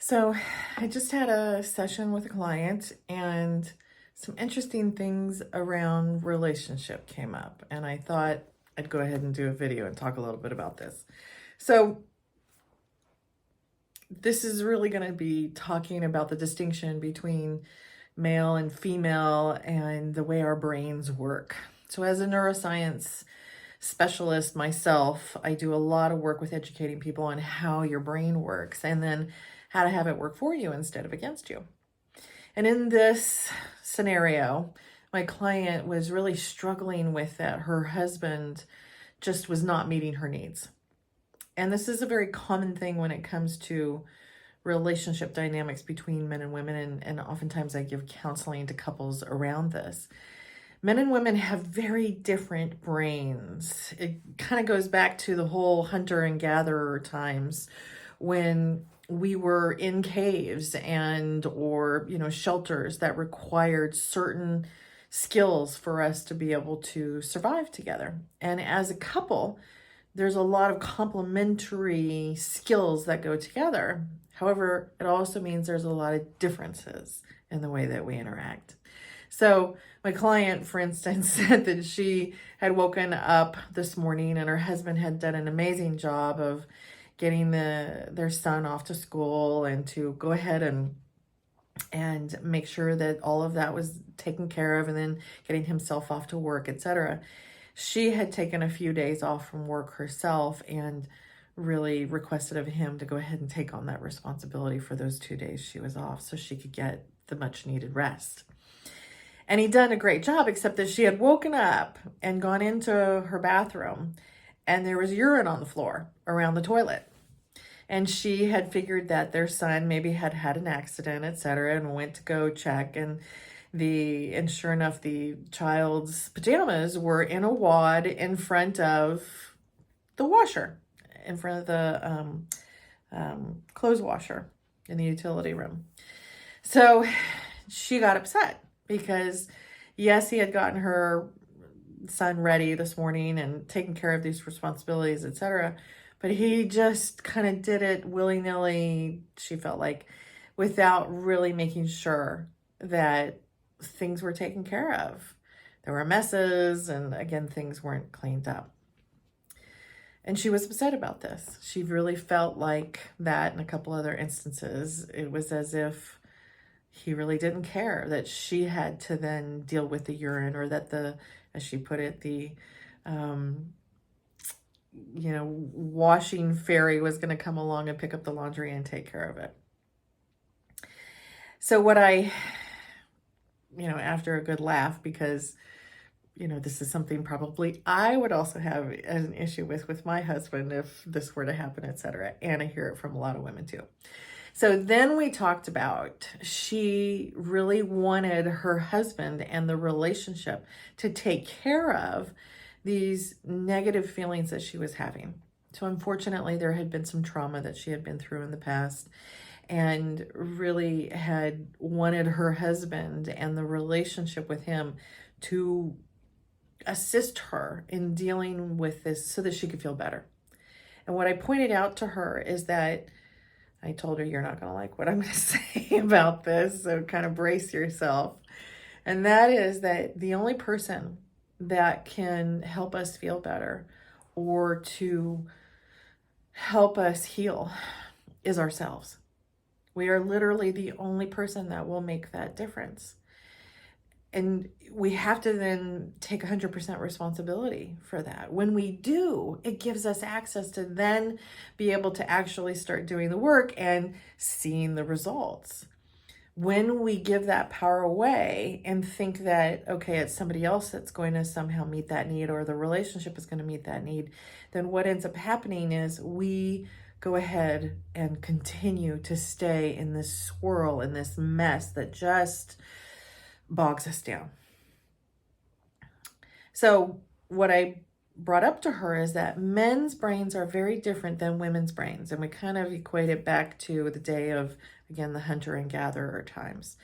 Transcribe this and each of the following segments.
So I just had a session with a client and some interesting things around relationship came up. And I thought I'd go ahead and do a video and talk a little bit about this. So this is really going to be talking about the distinction between male and female and the way our brains work. So as a neuroscience specialist myself, I do a lot of work with educating people on how your brain works and then how to have it work for you instead of against you. And in this scenario, my client was really struggling with that her husband just was not meeting her needs. And this is a very common thing when it comes to relationship dynamics between men and women. And oftentimes I give counseling to couples around this. Men and women have very different brains. It kind of goes back to the whole hunter and gatherer times when we were in caves or shelters that required certain skills for us to be able to survive together. And as a couple, there's a lot of complementary skills that go together. However, it also means there's a lot of differences in the way that we interact. So my client, for instance, said that she had woken up this morning and her husband had done an amazing job of getting their son off to school and to go ahead and make sure that all of that was taken care of, and then getting himself off to work, etc. She had taken a few days off from work herself and really requested of him to go ahead and take on that responsibility for those 2 days she was off so she could get the much needed rest. And he'd done a great job, except that she had woken up and gone into her bathroom and there was urine on the floor around the toilet. And she had figured that their son maybe had had an accident, etc., and went to go check. And sure enough, the child's pajamas were in a wad in front of the washer, in front of the clothes washer in the utility room. So she got upset because, yes, he had gotten her son ready this morning and taken care of these responsibilities, etc., but he just kind of did it willy-nilly, she felt like, without really making sure that things were taken care of. There were messes, and again, things weren't cleaned up. And she was upset about this. She really felt like that in a couple other instances. It was as if he really didn't care that she had to then deal with the urine, or that as she put it, the washing fairy was going to come along and pick up the laundry and take care of it. So what after a good laugh, because, this is something probably I would also have an issue with my husband if this were to happen, etc. And I hear it from a lot of women too. So then we talked about, she really wanted her husband and the relationship to take care of these negative feelings that she was having. So unfortunately, there had been some trauma that she had been through in the past, and really had wanted her husband and the relationship with him to assist her in dealing with this so that she could feel better. And what I pointed out to her is that I told her, you're not going to like what I'm going to say about this, so kind of brace yourself. And that is that the only person that can help us feel better or to help us heal is ourselves. We are literally the only person that will make that difference. And we have to then take 100% responsibility for that. When we do, it gives us access to then be able to actually start doing the work and seeing the results. When we give that power away and think that, okay, it's somebody else that's going to somehow meet that need, or the relationship is going to meet that need, then what ends up happening is we go ahead and continue to stay in this swirl, in this mess that just bogs us down. So what I brought up to her is that men's brains are very different than women's brains. And we kind of equate it back to the day of, again, the hunter and gatherer times.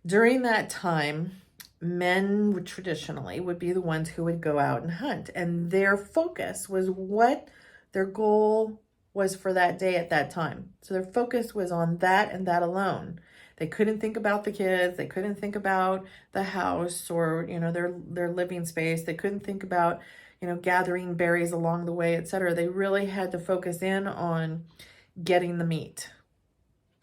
During that time, men would traditionally be the ones who would go out and hunt. And their focus was what their goal was for that day at that time. So their focus was on that and that alone. They couldn't think about the kids. They couldn't think about the house or, their living space. They couldn't think about, gathering berries along the way, etc. They really had to focus in on getting the meat,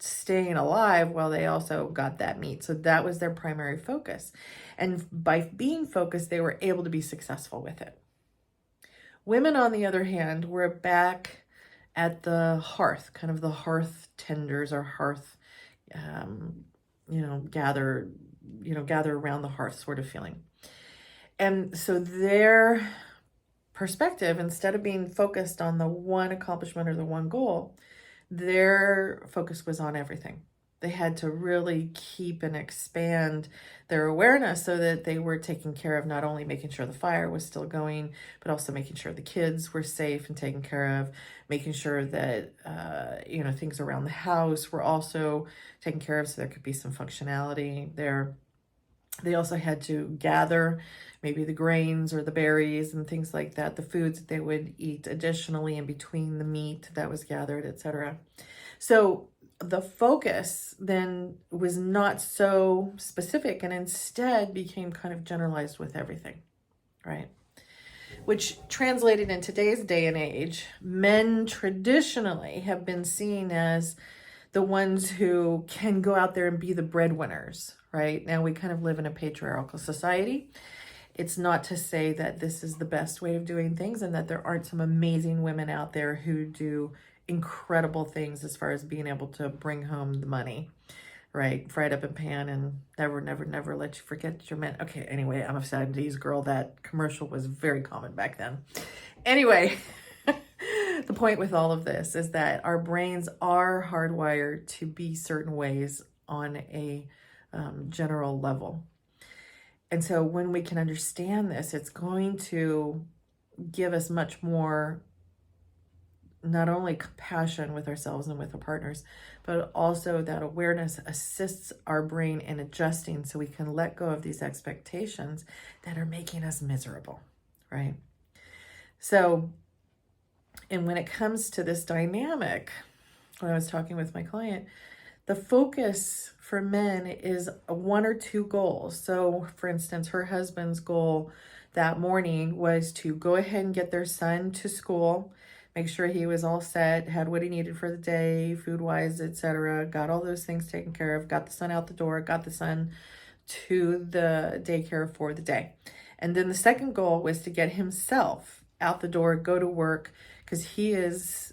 staying alive while they also got that meat. So that was their primary focus. And by being focused, they were able to be successful with it. Women, on the other hand, were back at the hearth, kind of the hearth tenders or hearth, gather around the hearth sort of feeling. And so their perspective, instead of being focused on the one accomplishment or the one goal, their focus was on everything. They had to really keep and expand their awareness so that they were taking care of not only making sure the fire was still going, but also making sure the kids were safe and taken care of, making sure that, things around the house were also taken care of so there could be some functionality there. They also had to gather maybe the grains or the berries and things like that, the foods that they would eat additionally in between the meat that was gathered, etc. So the focus then was not so specific and instead became kind of generalized with everything, right? Which translated in today's day and age, men traditionally have been seen as the ones who can go out there and be the breadwinners, right? Now we kind of live in a patriarchal society. It's not to say that this is the best way of doing things and that there aren't some amazing women out there who do incredible things as far as being able to bring home the money, right? Fried up in pan and never let you forget your man. Okay, anyway, I'm a 70s girl. That commercial was very common back then. Anyway, the point with all of this is that our brains are hardwired to be certain ways on a general level. And so when we can understand this, it's going to give us much more, not only compassion with ourselves and with our partners, but also that awareness assists our brain in adjusting so we can let go of these expectations that are making us miserable, right? So, and when it comes to this dynamic, when I was talking with my client, the focus for men is one or two goals. So, for instance, her husband's goal that morning was to go ahead and get their son to school, make sure he was all set, had what he needed for the day, food-wise, etc., got all those things taken care of, got the son out the door, got the son to the daycare for the day. And then the second goal was to get himself out the door, go to work, because he is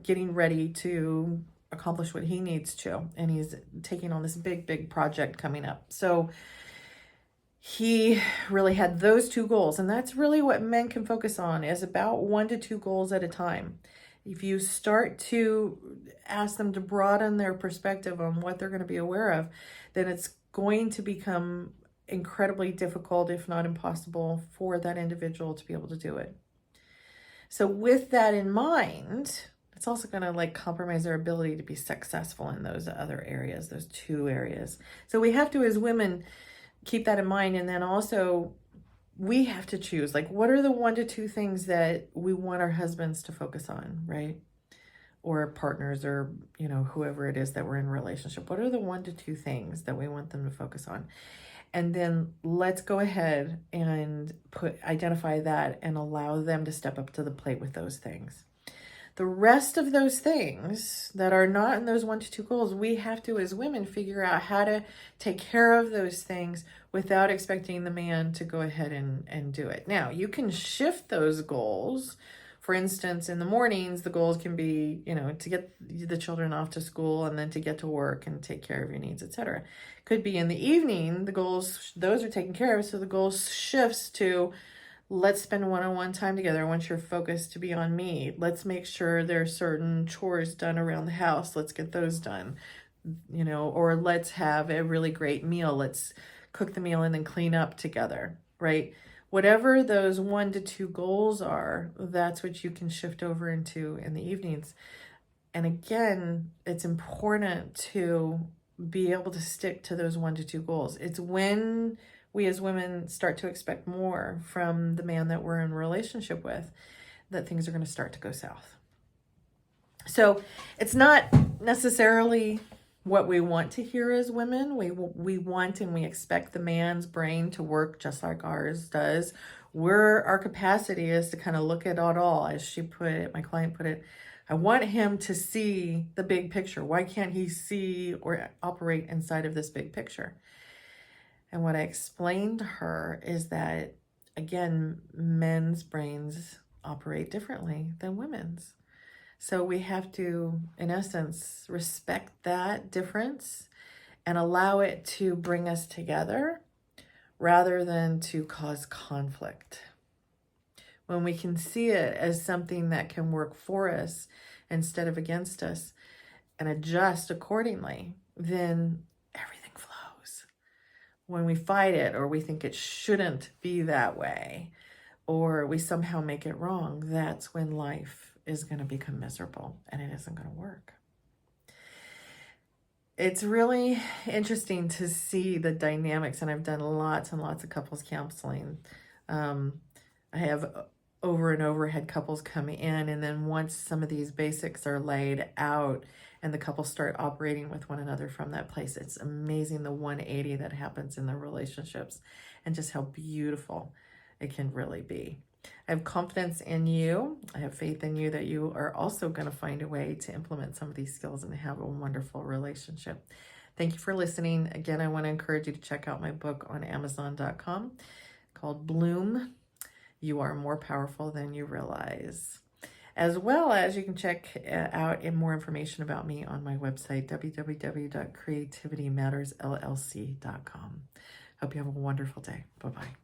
getting ready to accomplish what he needs to, and he's taking on this big project coming up. So he really had those two goals, and that's really what men can focus on, is about 1 to 2 goals at a time. If you start to ask them to broaden their perspective on what they're going to be aware of, then it's going to become incredibly difficult, if not impossible, for that individual to be able to do it. So with that in mind, it's also going to compromise their ability to be successful in those other areas, those 2 areas. So we have to, as women, keep that in mind. And then also we have to choose, what are the 1 to 2 things that we want our husbands to focus on, right? Or partners, or, whoever it is that we're in a relationship. What are the 1 to 2 things that we want them to focus on? And then let's go ahead and identify that and allow them to step up to the plate with those things. The rest of those things that are not in those 1 to 2 goals, we have to, as women, figure out how to take care of those things without expecting the man to go ahead and do it. Now, you can shift those goals. For instance, in the mornings, the goals can be, to get the children off to school and then to get to work and take care of your needs, etc. Could be in the evening, the goals, those are taken care of. So the goal shifts to, let's spend one-on-one time together. I want your focus to be on me. Let's make sure there are certain chores done around the house. Let's get those done, or let's have a really great meal. Let's cook the meal and then clean up together, right? Whatever those 1 to 2 goals are, that's what you can shift over into in the evenings. And again, it's important to be able to stick to those 1 to 2 goals. It's when we as women start to expect more from the man that we're in a relationship with that things are going to start to go south. So it's not necessarily what we want to hear as women. We want and we expect the man's brain to work just like ours does. Our capacity is to kind of look at it all, as she put it, my client put it. I want him to see the big picture. Why can't he see or operate inside of this big picture? And what I explained to her is that, again, men's brains operate differently than women's. So we have to, in essence, respect that difference and allow it to bring us together rather than to cause conflict. When we can see it as something that can work for us instead of against us and adjust accordingly, then everything flows. When we fight it or we think it shouldn't be that way, or we somehow make it wrong, that's when life is going to become miserable and it isn't going to work. It's really interesting to see the dynamics, and I've done lots and lots of couples counseling. I have over and over had couples come in, and then once some of these basics are laid out and the couples start operating with one another from that place, it's amazing the 180 that happens in the relationships and just how beautiful it can really be. I have confidence in you. I have faith in you that you are also going to find a way to implement some of these skills and have a wonderful relationship. Thank you for listening. Again, I want to encourage you to check out my book on Amazon.com called Bloom. You are more powerful than you realize. As well as you can check out more information about me on my website, www.creativitymattersllc.com. Hope you have a wonderful day. Bye-bye.